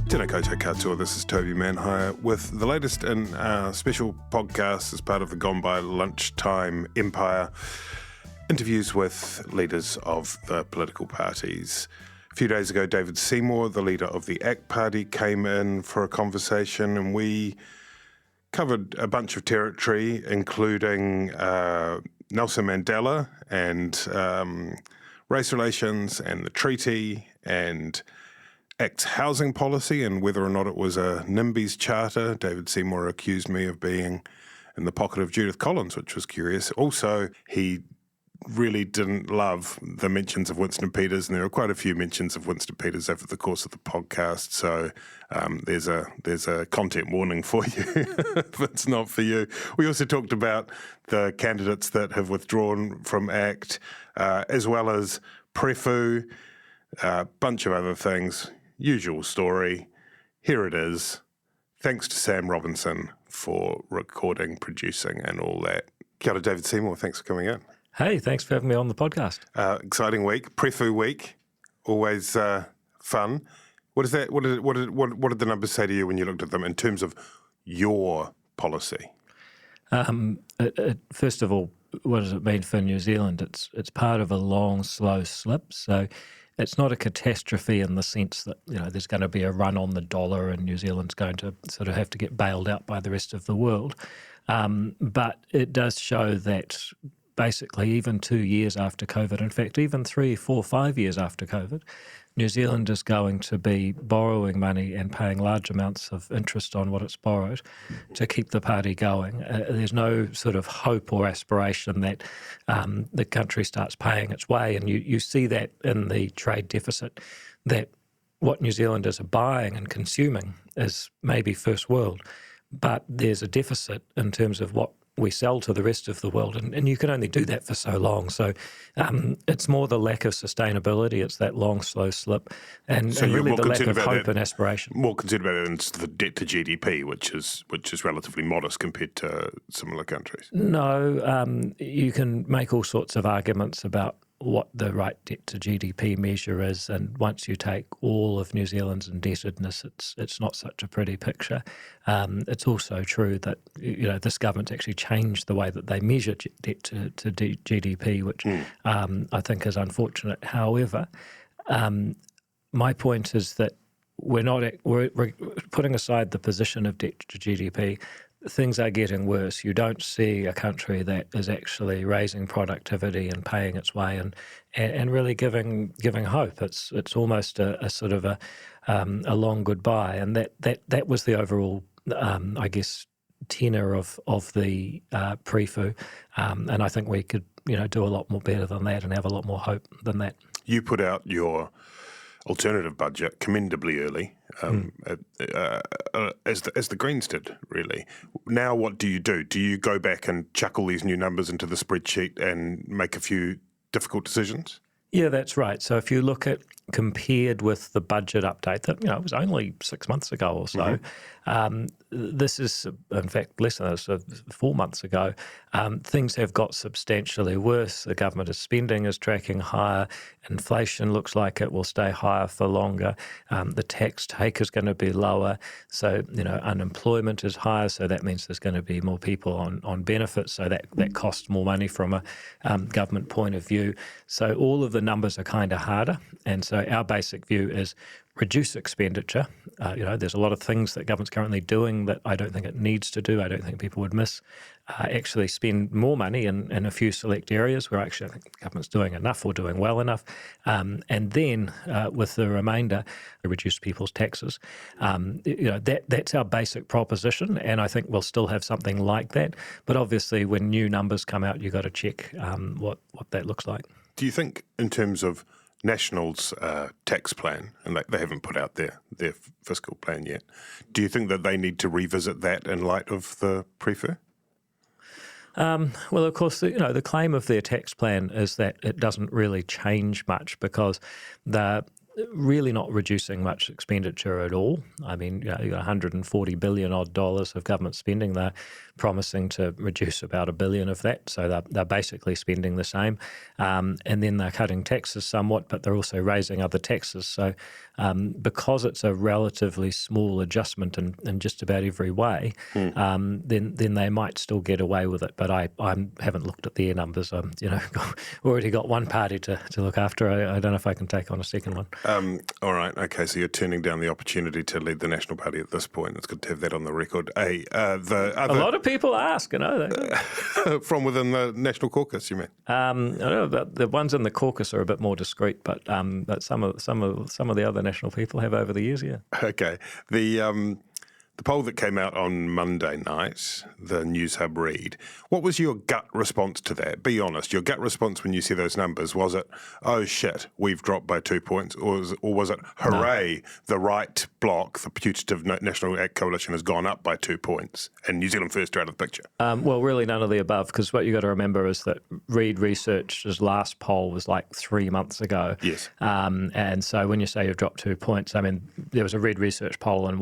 Tēnā koutou katoa, this is Toby Manhire with the latest in our special podcast as part of the Gone By Lunchtime empire. Interviews with leaders of the political parties. A few days ago, David Seymour, the leader of the ACT Party, came in for a conversation, and we covered a bunch of territory, including Nelson Mandela and race relations and the treaty and ACT's housing policy and whether or not it was a Nimby's charter. David Seymour accused me of being in the pocket of Judith Collins, which was curious. Also, he really didn't love the mentions of Winston Peters, and there are quite a few mentions of Winston Peters over the course of the podcast, so there's a content warning for you if it's not for you. We also talked about the candidates that have withdrawn from ACT, as well as Prefu, a bunch of other things. Usual story. Here it is. Thanks to Sam Robinson for recording, producing, and all that. Kia ora, David Seymour. Thanks for coming in. Hey, thanks for having me on the podcast. Exciting week. Prefu week. Always fun. What is that? What did the numbers say to you when you looked at them in terms of your policy? First of all, what does it mean for New Zealand? It's part of a long, slow slip. So it's not a catastrophe in the sense that, there's going to be a run on the dollar and New Zealand's going to sort of have to get bailed out by the rest of the world. But it does show that basically even 2 years after COVID, in fact, even 3, 4, 5 years after COVID, New Zealand is going to be borrowing money and paying large amounts of interest on what it's borrowed to keep the party going. There's no sort of hope or aspiration that the country starts paying its way. And you see that in the trade deficit, that what New Zealanders are buying and consuming is maybe first world, but there's a deficit in terms of what we sell to the rest of the world, and you can only do that for so long. So it's more the lack of sustainability, it's that long, slow slip, and really the lack of hope and aspiration. More concerned about it than the debt to GDP, which is relatively modest compared to similar countries. No, you can make all sorts of arguments about what the right debt to GDP measure is, and once you take all of New Zealand's indebtedness, it's not such a pretty picture. It's also true that this government's actually changed the way that they measure debt to GDP, which I think is unfortunate. However, my point is that we're putting aside the position of debt to GDP. Things are getting worse. You don't see a country that is actually raising productivity and paying its way and really giving hope. It's almost a sort of a long goodbye, and that was the overall I guess tenor of the Prefu, and I think we could do a lot more better than that and have a lot more hope than that. You put out your alternative budget commendably early, as the Greens did, really. Now what do you do? Do you go back and chuck all these new numbers into the spreadsheet and make a few difficult decisions? Yeah, that's right. So if you look at compared with the budget update that, it was only 6 months ago or so, this is, in fact, less than this, 4 months ago, things have got substantially worse. The government spending is tracking higher. Inflation looks like it will stay higher for longer. The tax take is going to be lower. So, unemployment is higher. So that means there's going to be more people on benefits. So that costs more money from a government point of view. So all of the numbers are kind of harder. And so our basic view is reduce expenditure. There's a lot of things that government's currently doing that I don't think it needs to do. I don't think people would miss. Actually spend more money in a few select areas where actually I think the government's doing enough or doing well enough. And then with the remainder, reduce people's taxes. That's our basic proposition, and I think we'll still have something like that. But obviously when new numbers come out, you've got to check what that looks like. Do you think in terms of National's tax plan, and they haven't put out their fiscal plan yet, do you think that they need to revisit that in light of the Prefu? Well, of course, the claim of their tax plan is that it doesn't really change much because really not reducing much expenditure at all. I mean, you got $140 billion odd of government spending. They're promising to reduce about $1 billion of that, so they're basically spending the same. And then they're cutting taxes somewhat, but they're also raising other taxes. So because it's a relatively small adjustment in just about every way, then they might still get away with it. But I haven't looked at their numbers. Already got one party to look after. I don't know if I can take on a second one. All right. Okay. So you're turning down the opportunity to lead the National Party at this point. It's good to have that on the record. A lot of people ask, from within the National Caucus, you mean? I don't know, the ones in the caucus are a bit more discreet, but some of the other national people have over the years, yeah. Okay. The poll that came out on Monday night, the News Hub read, what was your gut response to that? Be honest. Your gut response when you see those numbers, was it, oh shit, we've dropped by 2 points? Or was it, hooray, the right bloc, the putative National Act Coalition has gone up by 2 points and New Zealand First are out of the picture? Well, really none of the above, because what you got to remember is that Reid Research's last poll was like 3 months ago. Yes. And so when you say you've dropped 2 points, I mean, there was a Reid Research poll in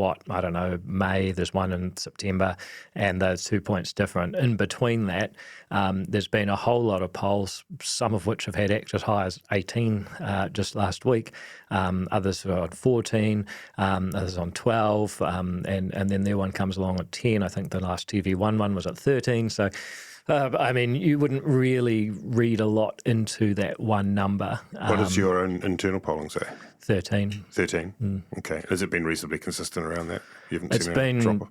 May, there's one in September, and those 2 points different. In between that, there's been a whole lot of polls, some of which have had ACT as high as 18 just last week, others are on 14, others on 12, and then their one comes along at 10. I think the last TV1 one was at 13. So, I mean, you wouldn't really read a lot into that one number. What does your own internal polling say? 13. 13? Okay. Has it been reasonably consistent around that? You haven't It's seen been, a drop?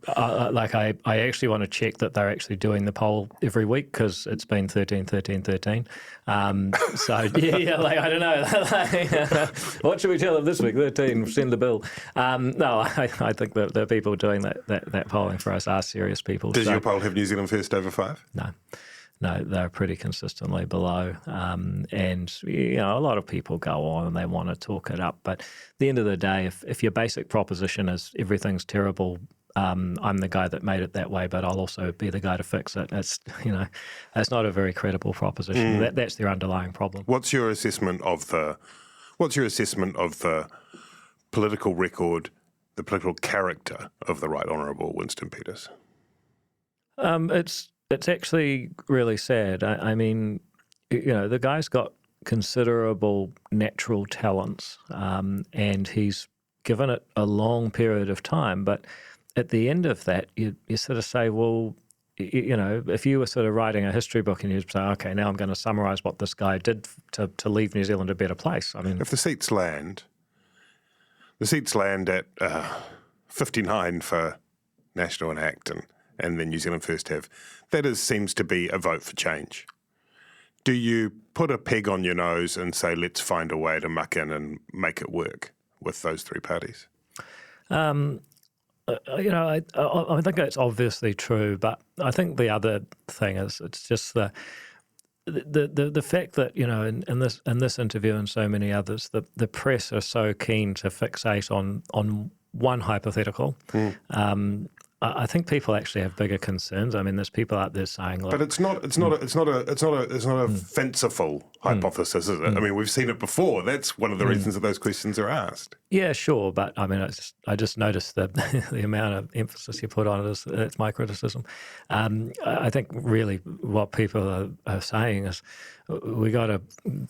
I actually want to check that they're actually doing the poll every week, because it's been 13, 13, 13. So, I don't know. What should we tell them this week? 13, send the bill. No, I think that the people doing that polling for us are serious people. Does your poll have New Zealand First over 5? No, they're pretty consistently below. And, a lot of people go on and they want to talk it up. But at the end of the day, if your basic proposition is everything's terrible, I'm the guy that made it that way, but I'll also be the guy to fix it. It's, that's not a very credible proposition. That's their underlying problem. What's your assessment of the political record, the political character of the Right Honourable Winston Peters? It's actually really sad. I mean, the guy's got considerable natural talents, and he's given it a long period of time. But at the end of that, you sort of say, well, if you were sort of writing a history book and you'd say, okay, now I'm going to summarise what this guy did to leave New Zealand a better place. I mean, if the seats land at 59 for National and ACT and then New Zealand First have, seems to be a vote for change. Do you put a peg on your nose and say, let's find a way to muck in and make it work with those three parties? I think that's obviously true, but I think the other thing is it's just the fact that, in this interview and so many others, the press are so keen to fixate on one hypothetical. I think people actually have bigger concerns. I mean, there's people out there saying, look, but it's not a fanciful hypothesis, is it? I mean, we've seen it before. That's one of the reasons that those questions are asked. Yeah, sure, but I mean, I just noticed the amount of emphasis you put on it. It's my criticism. I think really what people are saying is we got to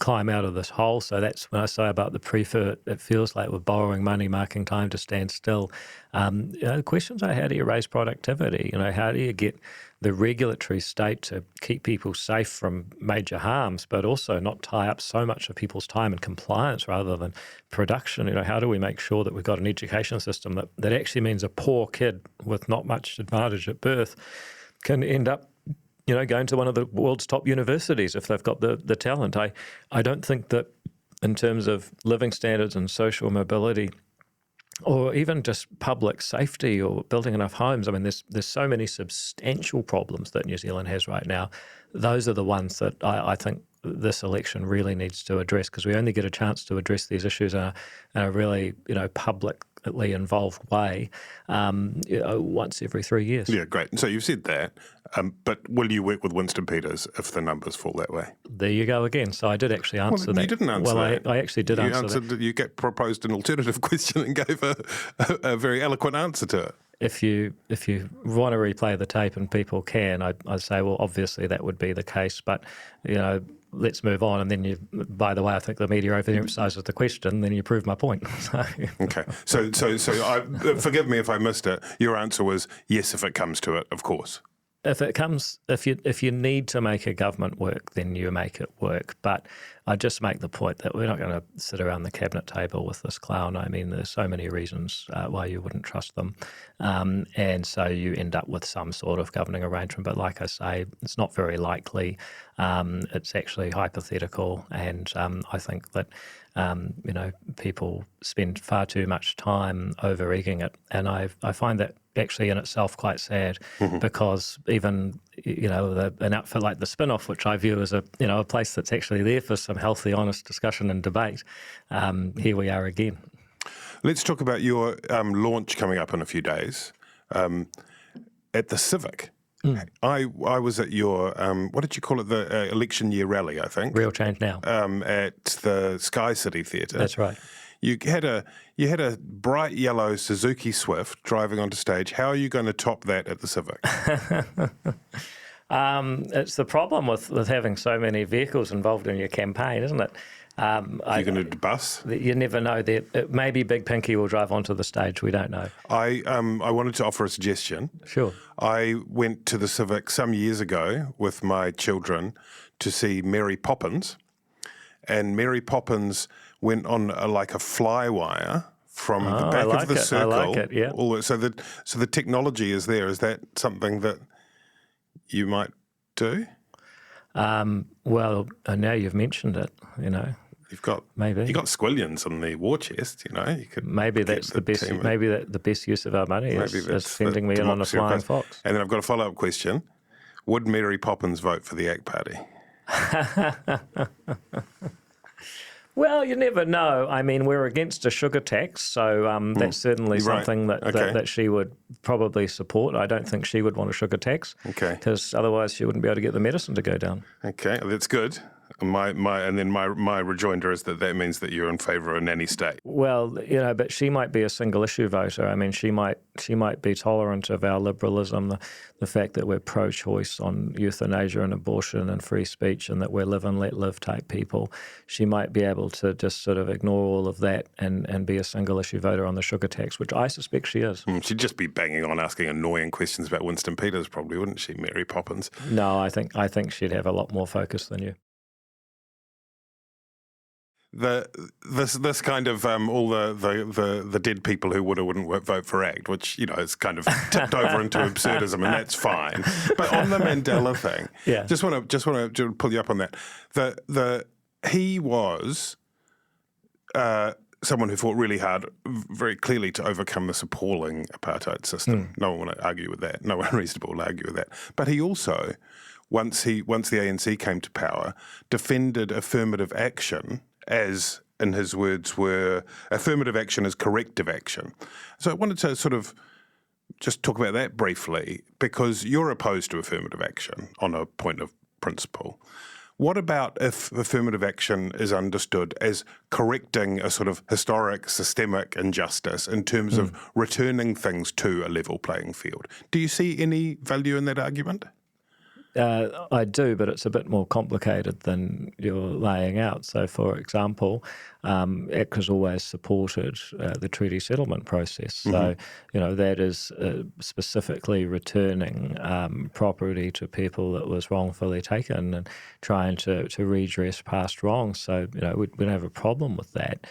climb out of this hole. So that's when I say about the prefer. It feels like we're borrowing money, marking time to stand still. The questions are, how do you raise productivity? How do you get the regulatory state to keep people safe from major harms, but also not tie up so much of people's time in compliance rather than production? How do we make sure that we've got an education system that actually means a poor kid with not much advantage at birth can end up going to one of the world's top universities if they've got the talent? I don't think that in terms of living standards and social mobility, or even just public safety or building enough homes. I mean, there's so many substantial problems that New Zealand has right now. Those are the ones that I think this election really needs to address, because we only get a chance to address these issues in a really, public intimately involved way once every 3 years. Yeah, great. So you've said that, but will you work with Winston Peters if the numbers fall that way? There you go again. So I did actually answer that. You didn't answer that. I actually did answer that. You proposed an alternative question and gave a very eloquent answer to it. If you want to replay the tape, and people can, I'd say, well, obviously that would be the case, but, let's move on. And then by the way, I think the media overemphasises the question, then you prove my point. Okay. So forgive me if I missed it. Your answer was yes, if it comes to it, of course. If you need to make a government work, then you make it work. But I just make the point that we're not going to sit around the cabinet table with this clown. I mean, there's so many reasons why you wouldn't trust them. And so you end up with some sort of governing arrangement. But like I say, it's not very likely. It's actually hypothetical. And I think that, people spend far too much time over-egging it. And I find that actually in itself quite sad, because even an outfit like the Spinoff, which I view as a place that's actually there for some healthy, honest discussion and debate, here we are again. Let's talk about your launch coming up in a few days at the Civic. I was at your what did you call it, the election year rally, I think. Real Change Now. At the Sky City Theatre. That's right. You had a bright yellow Suzuki Swift driving onto stage. How are you going to top that at the Civic? It's the problem with having so many vehicles involved in your campaign, isn't it? You're going to bus? You never know. Maybe Big Pinky will drive onto the stage. We don't know. I wanted to offer a suggestion. Sure. I went to the Civic some years ago with my children to see Mary Poppins, and Mary Poppins went on like a fly wire from the back of the circle. I like it, yeah. So the technology is there. Is that something that you might do? Well, now you've mentioned it, You've got squillions on the war chest, You could maybe that's the best. Maybe the best use of our money is sending me in on a flying fox. And then I've got a follow-up question: would Mary Poppins vote for the ACT Party? Well, you never know. I mean, we're against a sugar tax, so that's certainly something that she would probably support. I don't think she would want a sugar tax, because otherwise she wouldn't be able to get the medicine to go down. Okay, that's good. My rejoinder is that means that you're in favour of a nanny state. Well, but she might be a single issue voter. I mean, she might be tolerant of our liberalism, the fact that we're pro-choice on euthanasia and abortion and free speech, and that we're live and let live type people. She might be able to just sort of ignore all of that and be a single issue voter on the sugar tax, which I suspect she is. She'd just be banging on asking annoying questions about Winston Peters, probably, wouldn't she, Mary Poppins? No, I think she'd have a lot more focus than you. This kind of all the dead people who would or wouldn't vote for ACT, which is kind of tipped over into absurdism, and that's fine. But on the Mandela thing, just want to pull you up on that. He was someone who fought really hard, very clearly, to overcome this appalling apartheid system. No one will argue with that. No one reasonable will argue with that. But he also, once the ANC came to power, defended affirmative action as, in his words, were affirmative action as corrective action. So I wanted to sort of just talk about that briefly, because you're opposed to affirmative action on a point of principle. What about if affirmative action is understood as correcting a sort of historic, systemic injustice in terms of returning things to a level playing field? Do you see any value in that argument? I do, but it's a bit more complicated than you're laying out. So, for example, ACT has always supported the treaty settlement process. So, that is specifically returning property to people that was wrongfully taken and trying to redress past wrongs. So, we don't have a problem with that.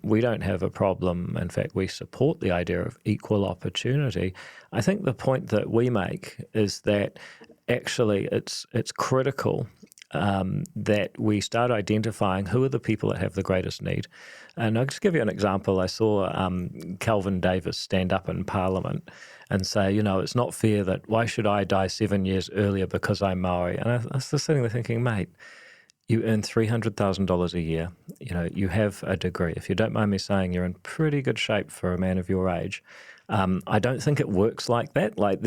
We don't have a problem. In fact, we support the idea of equal opportunity. I think the point that we make is that actually it's critical that we start identifying who are the people that have the greatest need. And I'll just give you an example. I saw Kelvin Davis stand up in Parliament and say, it's not fair that why should I die 7 years earlier because I'm Maori? And I was just sitting there thinking, mate, you earn $300,000 a year, you have a degree. If you don't mind me saying, you're in pretty good shape for a man of your age. I don't think it works like that. Like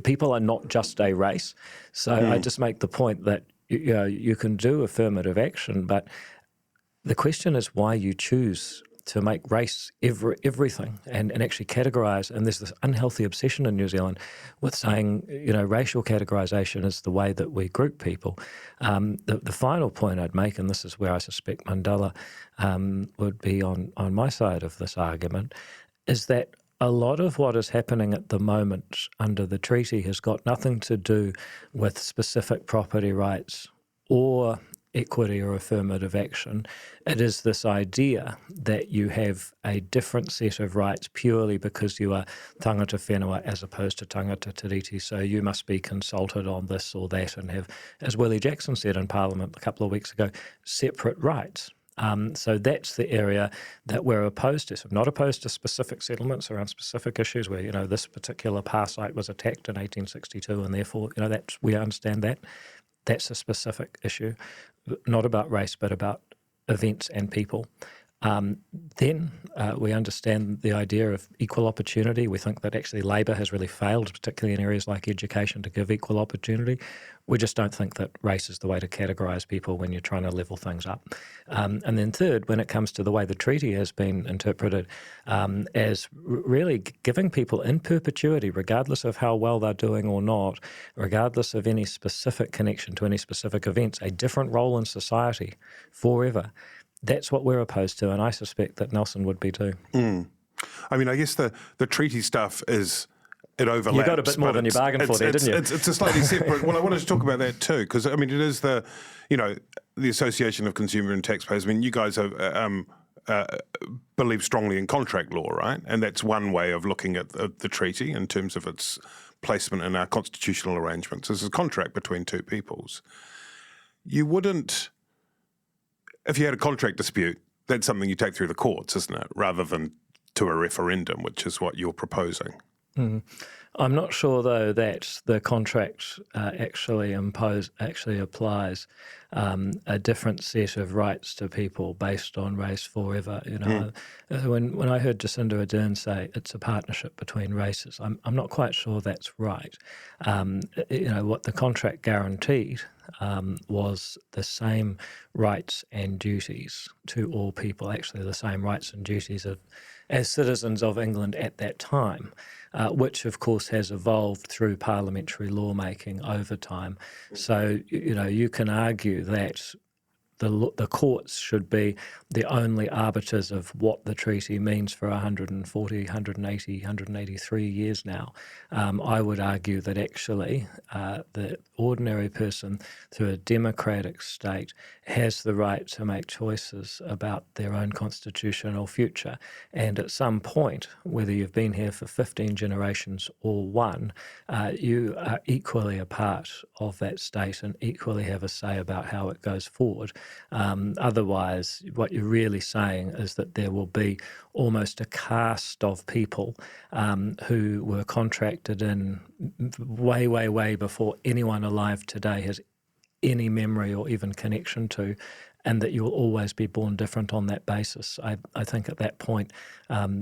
people are not just a race. So I just make the point that you can do affirmative action, but the question is why you choose to make race everything and actually categorise. And there's this unhealthy obsession in New Zealand with saying, racial categorisation is the way that we group people. The final point I'd make, and this is where I suspect Mandela would be on my side of this argument, is that a lot of what is happening at the moment under the treaty has got nothing to do with specific property rights or equity or affirmative action. It is this idea that you have a different set of rights purely because you are tangata whenua as opposed to tangata tiriti. So you must be consulted on this or that and have, as Willie Jackson said in Parliament a couple of weeks ago, separate rights. So that's the area that we're opposed to. So I'm not opposed to specific settlements around specific issues where, this particular power site was attacked in 1862 and therefore, we understand that. That's a specific issue, not about race, but about events and people. Then we understand the idea of equal opportunity. We think that actually Labor has really failed, particularly in areas like education, to give equal opportunity. We just don't think that race is the way to categorise people when you're trying to level things up. And then third, when it comes to the way the treaty has been interpreted as really giving people in perpetuity, regardless of how well they're doing or not, regardless of any specific connection to any specific events, a different role in society forever. That's what we're opposed to, and I suspect that Nelson would be too. I mean, I guess the treaty stuff is, it overlaps. You got a bit more than you bargained for there, didn't you? It's a slightly separate. Well, I wanted to talk about that too, because I mean, it is the Association of Consumer and Taxpayers. I mean, you guys believe strongly in contract law, right? And that's one way of looking at the treaty in terms of its placement in our constitutional arrangements. This is a contract between two peoples. You wouldn't. If you had a contract dispute, that's something you take through the courts, isn't it? Rather than to a referendum, which is what you're proposing. I'm not sure, though, that the contract actually applies a different set of rights to people based on race forever. When I heard Jacinda Ardern say it's a partnership between races, I'm not quite sure that's right. What the contract guaranteed was the same rights and duties to all people, actually the same rights and duties as citizens of England at that time, which of course has evolved through parliamentary lawmaking over time. So, you can argue that the courts should be the only arbiters of what the treaty means for 140, 180, 183 years now. I would argue that actually the ordinary person through a democratic state has the right to make choices about their own constitutional future. And at some point, whether you've been here for 15 generations or one, you are equally a part of that state and equally have a say about how it goes forward. Otherwise, what you're really saying is that there will be almost a caste of people who were contracted in way, way, way before anyone alive today has any memory or even connection to, and that you'll always be born different on that basis. I think at that point,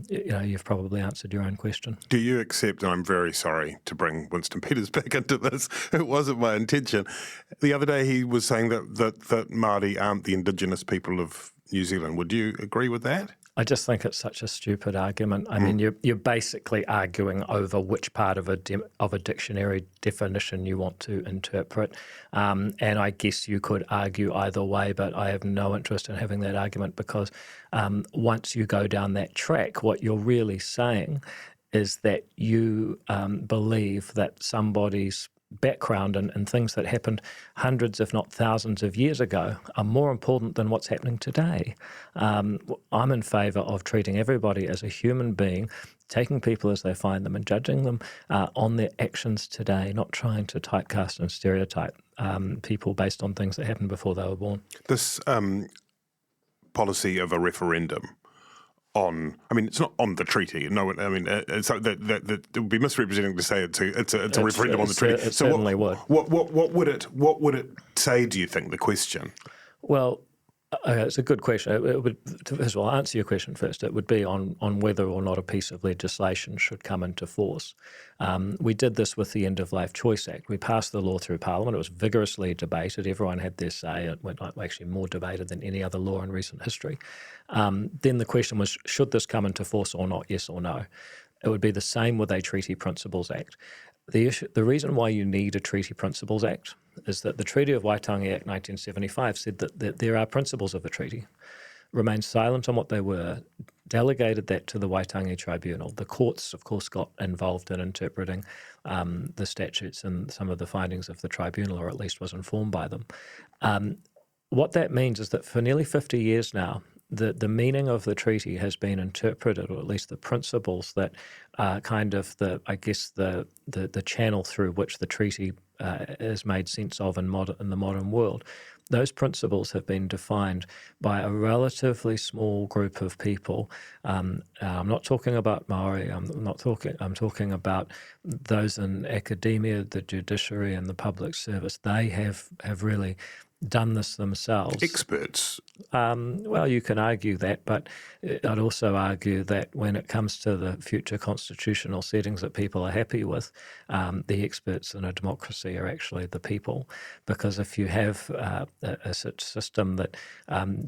you've probably answered your own question. Do you accept, and I'm very sorry to bring Winston Peters back into this, it wasn't my intention. The other day he was saying that Māori aren't the indigenous people of New Zealand. Would you agree with that? I just think it's such a stupid argument. I mean, you're basically arguing over which part of a dictionary definition you want to interpret. And I guess you could argue either way, but I have no interest in having that argument because once you go down that track, what you're really saying is that you believe that somebody's background and things that happened hundreds, if not thousands of years ago are more important than what's happening today. I'm in favour of treating everybody as a human being, taking people as they find them and judging them on their actions today, not trying to typecast and stereotype people based on things that happened before they were born. This policy of a referendum, on. I mean, it's not on the treaty. No, I mean, so that it would be misrepresenting to say it's a referendum on the treaty. It certainly would. What would it say? Do you think the question? Well, it's a good question. It would, first of all, I'll answer your question first. It would be on whether or not a piece of legislation should come into force. We did this with the End of Life Choice Act. We passed the law through Parliament. It was vigorously debated. Everyone had their say. It went actually more debated than any other law in recent history. Then the question was, should this come into force or not, yes or no? It would be the same with a Treaty Principles Act. The reason why you need a Treaty Principles Act is that the Treaty of Waitangi Act 1975 said that there are principles of the treaty, remained silent on what they were, delegated that to the Waitangi Tribunal. The courts, of course, got involved in interpreting the statutes and some of the findings of the tribunal, or at least was informed by them. What that means is that for nearly 50 years now, the meaning of the treaty has been interpreted, or at least the principles that are kind of the channel through which the treaty is made sense of in the modern world. Those principles have been defined by a relatively small group of people. I'm not talking about Maori. I'm talking about those in academia, the judiciary, and the public service. They have really done this themselves. Experts. Well, you can argue that, but I'd also argue that when it comes to the future constitutional settings that people are happy with, the experts in a democracy are actually the people. Because if you have a system that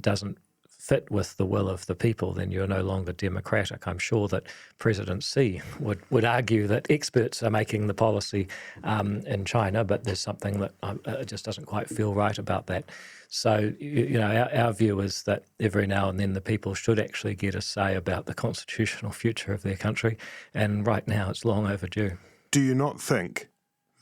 doesn't fit with the will of the people, then you're no longer democratic. I'm sure that President Xi would argue that experts are making the policy in China, but there's something that just doesn't quite feel right about that. So, our view is that every now and then the people should actually get a say about the constitutional future of their country, and right now it's long overdue. Do you not think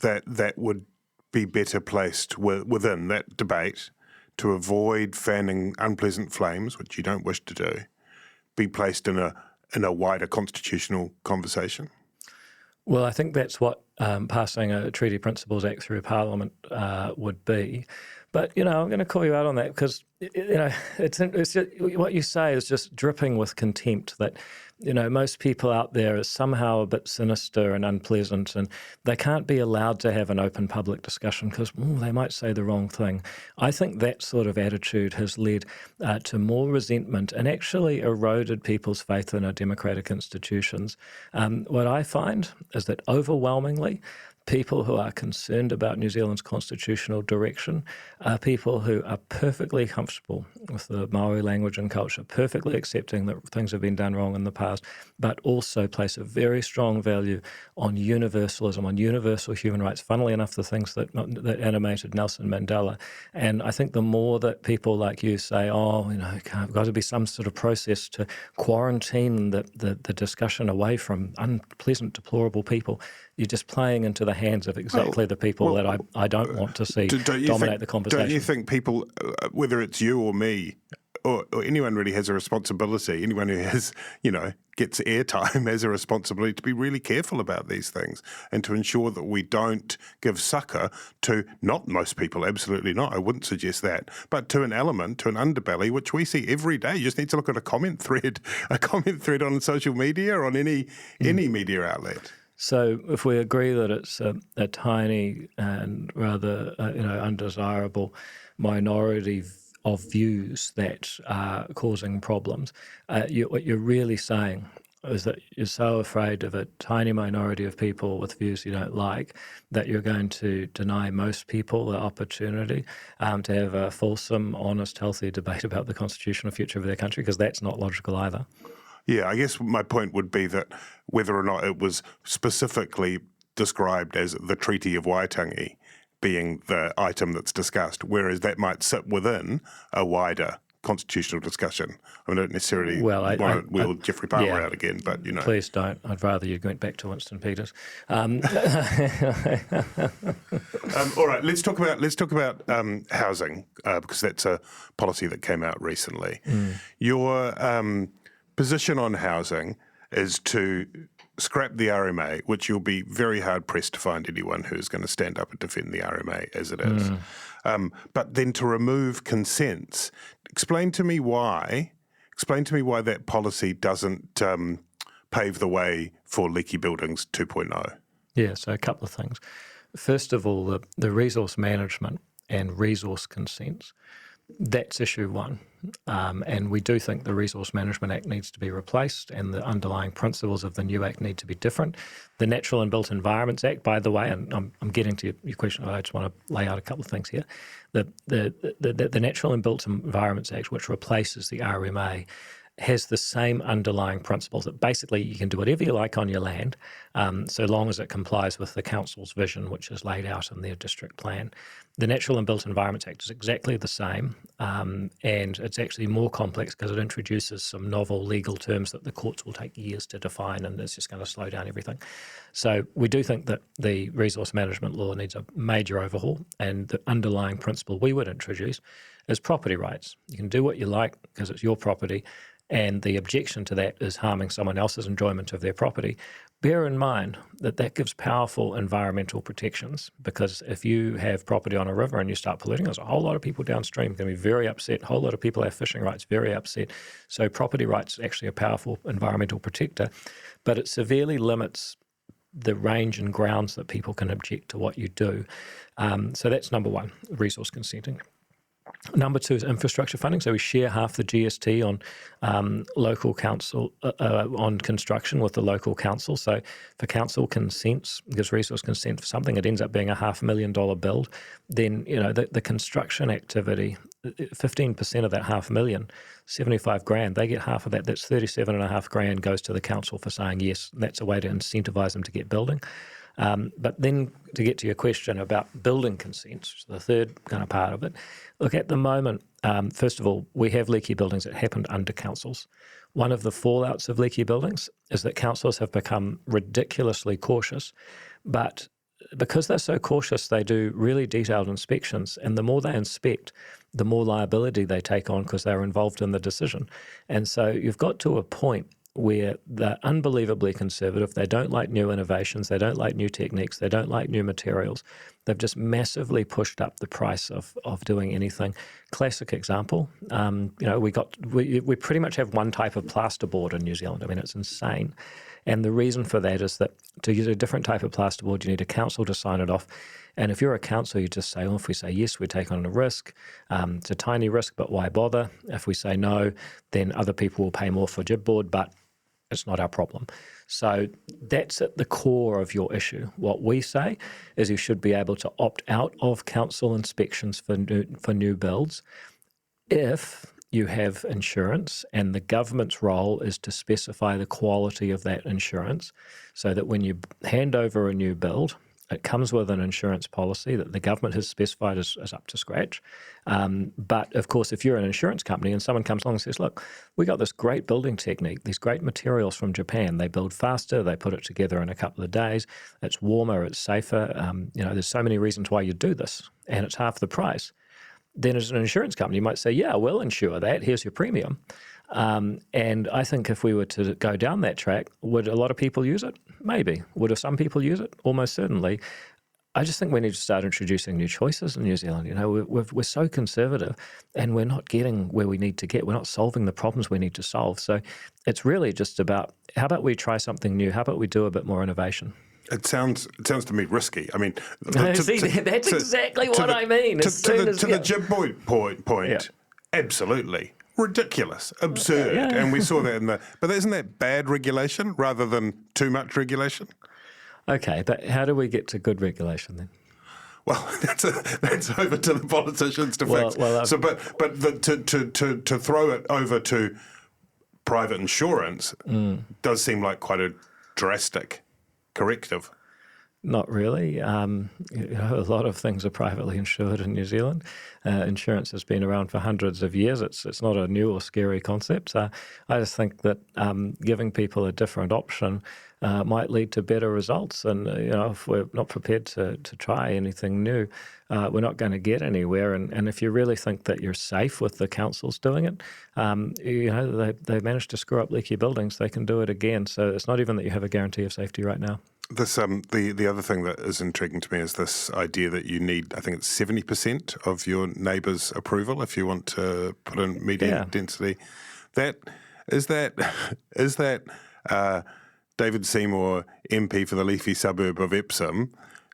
that would be better placed within that debate to avoid fanning unpleasant flames, which you don't wish to do, be placed in a wider constitutional conversation? Well, I think that's what passing a Treaty Principles Act through Parliament would be. But, I'm going to call you out on that because, it's just, what you say is just dripping with contempt that, most people out there are somehow a bit sinister and unpleasant, and they can't be allowed to have an open public discussion because they might say the wrong thing. I think that sort of attitude has led to more resentment and actually eroded people's faith in our democratic institutions. What I find is that overwhelmingly, people who are concerned about New Zealand's constitutional direction are people who are perfectly comfortable with the Maori language and culture, perfectly accepting that things have been done wrong in the past, but also place a very strong value on universalism, on universal human rights, funnily enough, the things that animated Nelson Mandela. And I think the more that people like you say, I've got to be some sort of process to quarantine the discussion away from unpleasant, deplorable people, you're just playing into the hands of exactly the people that I don't want to see dominate the conversation. Don't you think people, whether it's you or me, or anyone really has a responsibility, anyone who has, gets airtime has a responsibility to be really careful about these things and to ensure that we don't give succor to, not most people, absolutely not, I wouldn't suggest that, but to an element, to an underbelly, which we see every day. You just need to look at a comment thread on social media or on any media outlet. So if we agree that it's a tiny and rather undesirable minority of views that are causing problems, what you're really saying is that you're so afraid of a tiny minority of people with views you don't like that you're going to deny most people the opportunity to have a fulsome, honest, healthy debate about the constitutional future of their country, because that's not logical either. Yeah, I guess my point would be that whether or not it was specifically described as the Treaty of Waitangi being the item that's discussed, whereas that might sit within a wider constitutional discussion. I don't necessarily want to wheel Jeffrey Palmer out again, but, Please don't. I'd rather you went back to Winston Peters. All right, let's talk about housing, because that's a policy that came out recently. Your position on housing is to scrap the RMA, which you'll be very hard-pressed to find anyone who's going to stand up and defend the RMA as it is. But then to remove consents. Explain to me why Explain to me why that policy doesn't pave the way for leaky buildings 2.0. Yeah, so a couple of things. First of all, the resource management and resource consents, that's issue one. And we do think the Resource Management Act needs to be replaced and the underlying principles of the new Act need to be different. The Natural and Built Environments Act, by the way, and I'm getting to your question, I just want to lay out a couple of things here. The Natural and Built Environments Act, which replaces the RMA, has the same underlying principles that basically you can do whatever you like on your land, so long as it complies with the council's vision, which is laid out in their district plan. The Natural and Built Environments Act is exactly the same, and it's actually more complex because it introduces some novel legal terms that the courts will take years to define, and it's just going to slow down everything. So we do think that the resource management law needs a major overhaul, and the underlying principle we would introduce is property rights. You can do what you like because it's your property, and the objection to that is harming someone else's enjoyment of their property. Bear in mind that that gives powerful environmental protections, because if you have property on a river and you start polluting, there's a whole lot of people downstream going to be very upset. A whole lot of people have fishing rights, very upset. So property rights is actually a powerful environmental protector, but it severely limits the range and grounds that people can object to what you do. So that's number one, resource consenting. Number two is infrastructure funding. So we share half the GST on local council, on construction with the local council. So for council consents, gives resource consent for something, it ends up being a $500,000 build. Then, the construction activity, 15% of that $500,000, 75 grand, they get half of that. That's 37.5 grand goes to the council for saying yes. That's a way to incentivize them to get building. But then to get to your question about building consents, the third kind of part of it, look, at the moment, first of all, we have leaky buildings that happened under councils. One of the fallouts of leaky buildings is that councils have become ridiculously cautious, but because they're so cautious, they do really detailed inspections, and the more they inspect, the more liability they take on because they're involved in the decision. And so you've got to a point where they're unbelievably conservative. They don't like new innovations. They don't like new techniques. They don't like new materials. They've just massively pushed up the price of doing anything. Classic example, we pretty much have one type of plasterboard in New Zealand. I mean, it's insane. And the reason for that is that to use a different type of plasterboard, you need a council to sign it off. And if you're a council, you just say, well, if we say yes, we take on a risk. It's a tiny risk, but why bother? If we say no, then other people will pay more for gibboard, but it's not our problem. So that's at the core of your issue. What we say is you should be able to opt out of council inspections for new builds if you have insurance, and the government's role is to specify the quality of that insurance so that when you hand over a new build, it comes with an insurance policy that the government has specified as up to scratch. But, of course, if you're an insurance company and someone comes along and says, look, we got this great building technique, these great materials from Japan. They build faster. They put it together in a couple of days. It's warmer. It's safer. There's so many reasons why you do this, and it's half the price. Then as an insurance company, you might say, yeah, we'll insure that. Here's your premium. And I think if we were to go down that track, would a lot of people use it? Maybe. Would some people use it? Almost certainly. I just think we need to start introducing new choices in New Zealand. We're so conservative, and we're not getting where we need to get. We're not solving the problems we need to solve. So it's really just about, how about we try something new? How about we do a bit more innovation? It sounds to me risky. I mean, that's exactly what I mean. To the gibboard point, yeah. Absolutely. Ridiculous, absurd. Yeah. And we saw that but isn't that bad regulation rather than too much regulation? Okay, but how do we get to good regulation then? Well, that's over to the politicians to fix. To throw it over to private insurance does seem like quite a drastic corrective. Not really. A lot of things are privately insured in New Zealand. Insurance has been around for hundreds of years. It's not a new or scary concept. I just think that giving people a different option might lead to better results. And if we're not prepared to try anything new, we're not going to get anywhere. And if you really think that you're safe with the councils doing it, they managed to screw up leaky buildings. They can do it again. So it's not even that you have a guarantee of safety right now. This the other thing that is intriguing to me is this idea that you need, I think it's 70% of your neighbour's approval if you want to put in medium density That is David Seymour, MP for the leafy suburb of Epsom,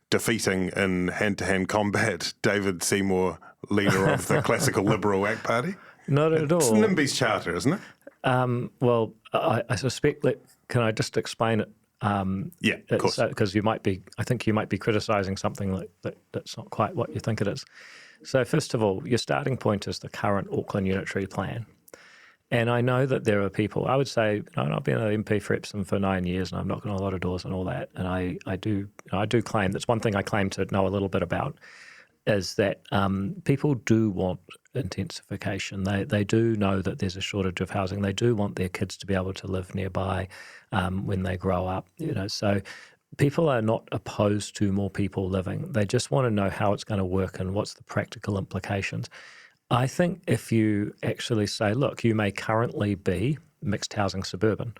defeating in hand-to-hand combat David Seymour, leader of the classical Liberal ACT Party? Not at all. It's Nimby's charter, isn't it? Well, I suspect that. Can I just explain it? Yeah, of course. Because I think you might be criticising something that's not quite what you think it is. So first of all, your starting point is the current Auckland Unitary Plan. And I know that there are people, I would say, I've been an MP for Epsom for 9 years and I'm knocking on a lot of doors and all that. And I do claim, that's one thing I claim to know a little bit about, is that people do want intensification. They do know that there's a shortage of housing. They do want their kids to be able to live nearby when they grow up. So people are not opposed to more people living. They just want to know how it's going to work and what's the practical implications. I think if you actually say, look, you may currently be mixed housing suburban,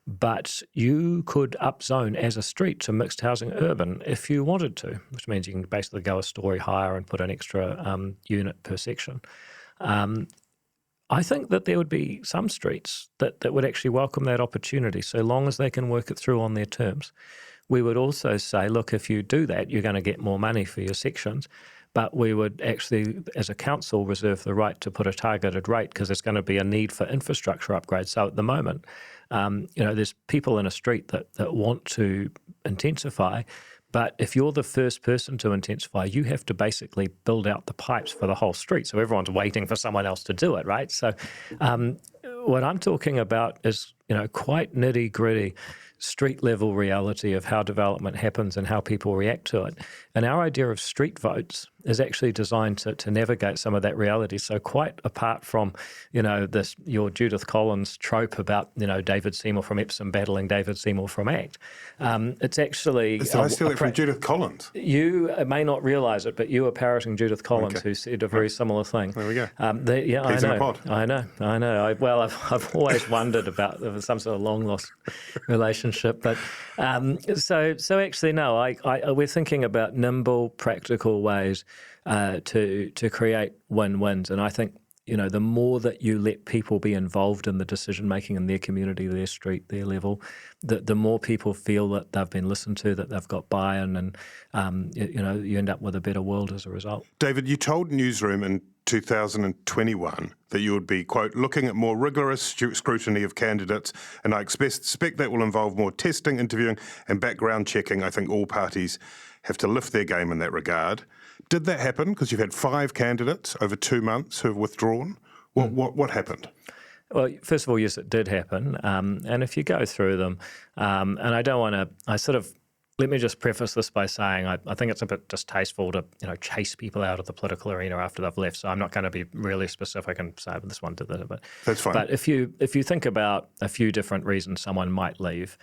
but you could upzone as a street to mixed housing urban if you wanted to, which means you can basically go a story higher and put an extra unit per section. I think that there would be some streets that would actually welcome that opportunity so long as they can work it through on their terms. We would also say, look, if you do that, you're going to get more money for your sections. But we would actually, as a council, reserve the right to put a targeted rate because there's going to be a need for infrastructure upgrades. So at the moment, there's people in a street that want to intensify, but if you're the first person to intensify, you have to basically build out the pipes for the whole street. So everyone's waiting for someone else to do it, right? So what I'm talking about is, quite nitty-gritty street level reality of how development happens and how people react to it. And our idea of street votes is actually designed to navigate some of that reality. So quite apart from, your Judith Collins trope about, David Seymour from Epsom battling David Seymour from ACT, it's actually... Did I steal it from Judith Collins? You may not realise it, but you are parroting Judith Collins, who said a very similar thing. There we go. He's in a pod. I know. I've always wondered about some sort of long-lost relationship. But so actually, no, we're thinking about nimble, practical ways to create win-wins. And I think, the more that you let people be involved in the decision-making in their community, their street, their level, the more people feel that they've been listened to, that they've got buy-in, and, you end up with a better world as a result. David, you told Newsroom in 2021 that you would be, quote, looking at more rigorous scrutiny of candidates, and I expect that will involve more testing, interviewing and background checking. I think all parties have to lift their game in that regard. Did that happen? Because you've had 5 candidates over 2 months who have withdrawn. What happened? Well, first of all, yes, it did happen. And if you go through them, and I don't want to, let me just preface this by saying I think it's a bit distasteful to chase people out of the political arena after they've left. So I'm not going to be really specific and say this one did that. But that's fine. But if you think about a few different reasons someone might leave,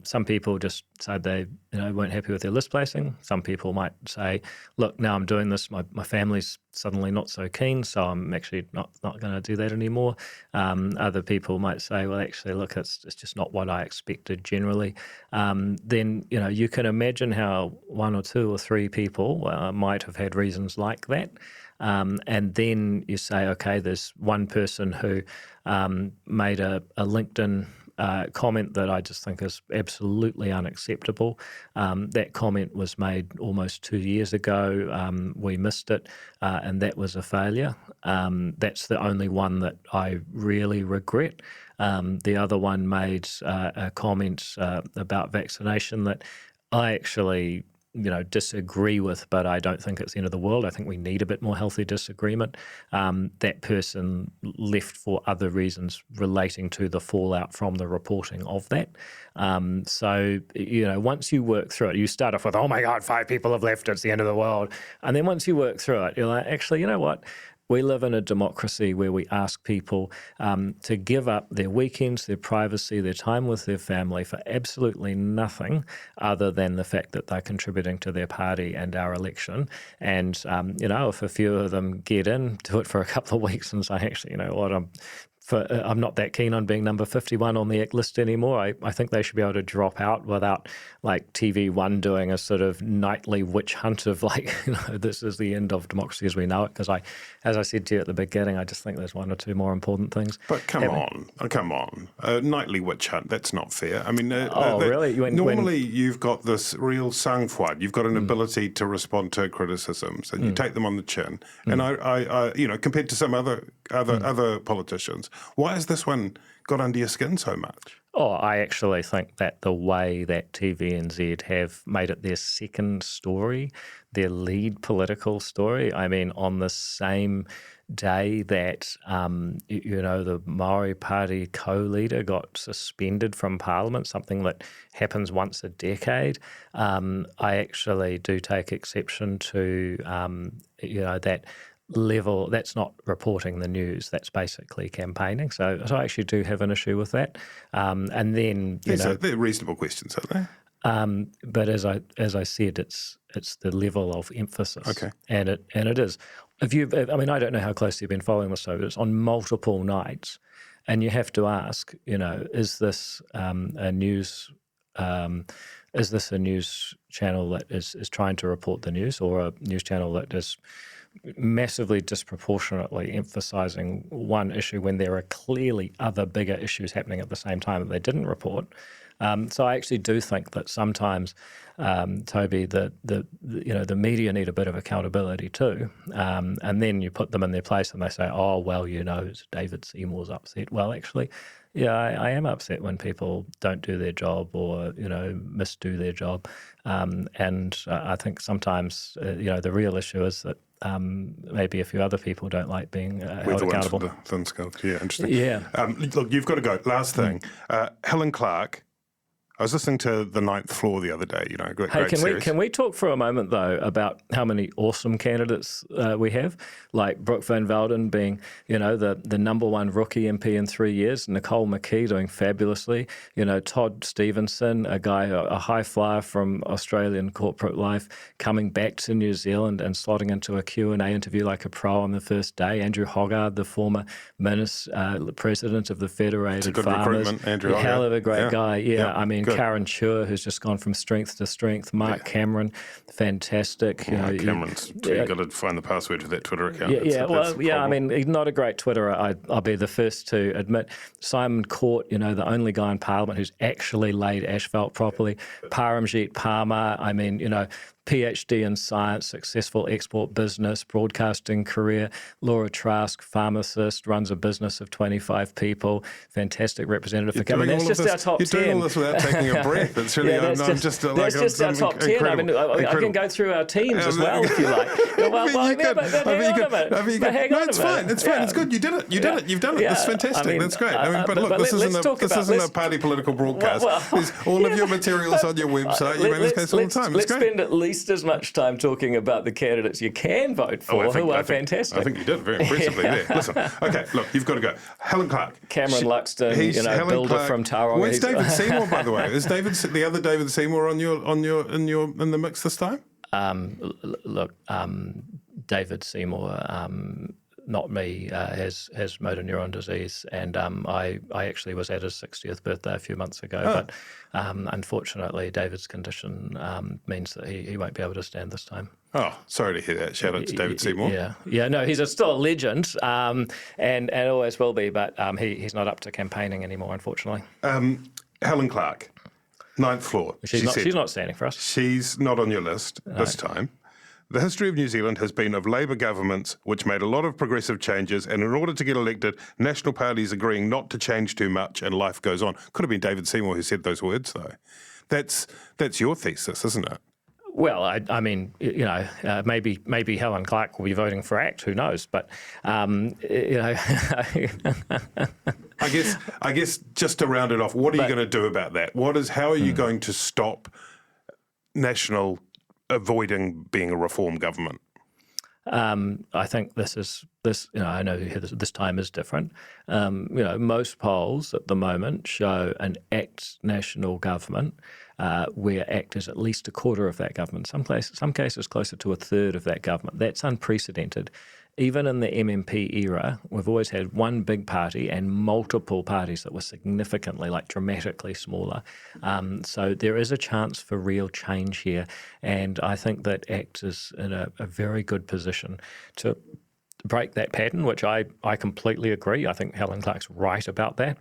some people just said they weren't happy with their list placing. Some people might say, look, now I'm doing this, my family's suddenly not so keen, so I'm actually not going to do that anymore. Other people might say, well, actually, look, it's just not what I expected generally. Then you can imagine how 1 or 2 or 3 people might have had reasons like that. And then you say, okay, there's one person who made a LinkedIn comment that I just think is absolutely unacceptable. That comment was made almost 2 years ago. We missed it, and that was a failure. That's the only one that I really regret. The other one made a comment about vaccination that I actually disagree with, but I don't think it's the end of the world. I think we need a bit more healthy disagreement. That person left for other reasons relating to the fallout from the reporting of that. So, once you work through it, you start off with, oh my God, 5 people have left, it's the end of the world. And then once you work through it, you're like, actually, you know what? We live in a democracy where we ask people to give up their weekends, their privacy, their time with their family for absolutely nothing other than the fact that they're contributing to their party and our election. And, if a few of them get in, do it for a couple of weeks and say, actually, I'm I'm not that keen on being number 51 on the ACT list anymore. I think they should be able to drop out without like TV1 doing a sort of nightly witch hunt of like, this is the end of democracy as we know it. Because as I said to you at the beginning, I just think there's one or two more important things. But come on. A nightly witch hunt, that's not fair. I mean, really? Normally you've got this real sang-froid. You've got an ability to respond to criticisms and you take them on the chin. And I compared to some other politicians, why has this one got under your skin so much? Oh, I actually think that the way that TVNZ have made it their second story, their lead political story, I mean, on the same day that, the Maori Party co-leader got suspended from Parliament, something that happens once a decade, I actually do take exception to, that level. That's not reporting the news. That's basically campaigning. So I actually do have an issue with that. And then they're reasonable questions, aren't they? But as I said, it's the level of emphasis. Okay. And it is. I don't know how closely you've been following this, but it's on multiple nights, and you have to ask, is this a news? Is this a news channel that is trying to report the news, or a news channel that is massively disproportionately emphasising one issue when there are clearly other bigger issues happening at the same time that they didn't report? So I actually do think that sometimes, Toby, the media need a bit of accountability too. And then you put them in their place and they say, oh, well, David Seymour's upset. Well, actually, yeah, I am upset when people don't do their job or, misdo their job. And I think sometimes, the real issue is that maybe a few other people don't like being held accountable. The thin skull. Yeah, interesting. Yeah. Look, you've got to go. Last thing. Helen Clark. I was listening to The Ninth Floor the other day, great series. Can we talk for a moment, though, about how many awesome candidates we have? Like Brooke Van Velden being, the number one rookie MP in 3 years, Nicole McKee doing fabulously, Todd Stevenson, a guy, a high flyer from Australian corporate life, coming back to New Zealand and slotting into a Q&A interview like a pro on the first day. Andrew Hoggard, the former president of the Federated Farmers. Recruitment, Andrew Hoggard. Hell of a great guy. Yeah, I mean, good. Karen Chur, who's just gone from strength to strength. Mark Cameron, fantastic. Cameron's you've got to find the password for that Twitter account. I mean, he's not a great Twitterer, I'll be the first to admit. Simon Court, the only guy in Parliament who's actually laid asphalt properly. Paramjit Parmar, I mean, PhD in science, successful export business, broadcasting career. Laura Trask, pharmacist, runs a business of 25 people, fantastic representative for government. That's just our top 10. You're doing all this without taking a breath. It's really, that's just our top 10. I mean, I can go through our teams as well if you like. No, it's fine. It's fine. It's good. You did it. You've done it. That's fantastic. That's great. But look, this isn't a party political broadcast. There's all of your materials on your website. You make this case all the time. Let's spend at least as much time talking about the candidates you can vote for, who are fantastic. I think you did very impressively there. Listen, okay, look, you've got to go. Helen Clark. Cameron Luxton, builder Clark. from Tauranga. Where's David Seymour, by the way? Is the other David Seymour in the mix this time? David Seymour, not me, has motor neuron disease, and I actually was at his 60th birthday a few months ago, but unfortunately David's condition means that he won't be able to stand this time. Oh, sorry to hear that. Shout out to David Seymour. Yeah. No, he's still a legend, and always will be, but he's not up to campaigning anymore, unfortunately. Helen Clark, Ninth Floor. She's not standing for us. She's not on your list this time. The history of New Zealand has been of Labour governments which made a lot of progressive changes, and in order to get elected, national parties agreeing not to change too much and life goes on. Could have been David Seymour who said those words, though. That's your thesis, isn't it? Well, I mean, maybe Helen Clark will be voting for ACT. Who knows? But I guess just to round it off, what are you going to do about that? How are you going to stop National avoiding being a reform government? I think this. I know this time is different. Most polls at the moment show an ACT national government, where ACT is at least a quarter of that government. Some cases closer to a third of that government. That's unprecedented even in the MMP era, we've always had one big party and multiple parties that were significantly, like dramatically smaller. So there is a chance for real change here. And I think that ACT is in a very good position to break that pattern, which I completely agree. I think Helen Clark's right about that.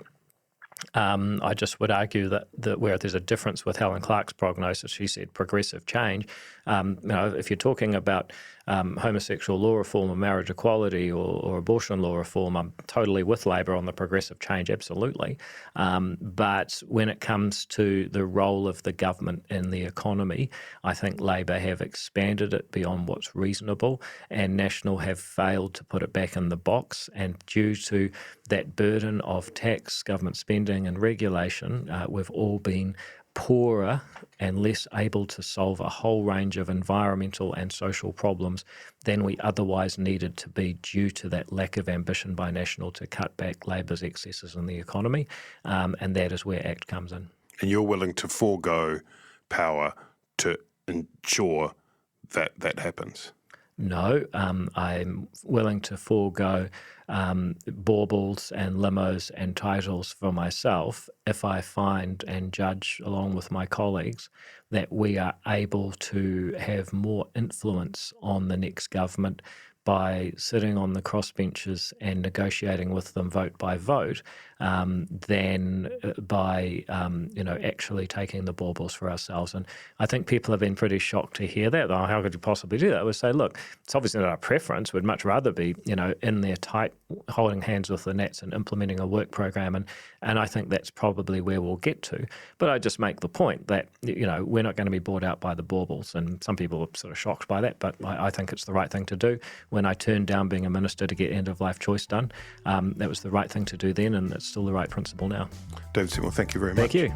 I just would argue that where there's a difference with Helen Clark's prognosis, she said progressive change. If you're talking about homosexual law reform or marriage equality or abortion law reform, I'm totally with Labor on the progressive change, absolutely. But when it comes to the role of the government in the economy, I think Labor have expanded it beyond what's reasonable, and National have failed to put it back in the box. And due to that burden of tax, government spending and regulation, we've all been poorer and less able to solve a whole range of environmental and social problems than we otherwise needed to be due to that lack of ambition by National to cut back Labor's excesses in the economy. And that is where ACT comes in. And you're willing to forego power to ensure that that happens? No, I'm willing to forego baubles and limos and titles for myself if I find and judge, along with my colleagues, that we are able to have more influence on the next government by sitting on the crossbenches and negotiating with them vote by vote, than by actually taking the baubles for ourselves. And I think people have been pretty shocked to hear that. Oh, how could you possibly do that? I would say, look, it's obviously not our preference. We'd much rather be, in there tight, holding hands with the Nats and implementing a work program. And I think that's probably where we'll get to. But I just make the point that, we're not going to be bought out by the baubles. And some people are sort of shocked by that, but I think it's the right thing to do. When I turned down being a minister to get end-of-life choice done, that was the right thing to do then, and it's still the right principle now. David Seymour, thank you very much. Thank you.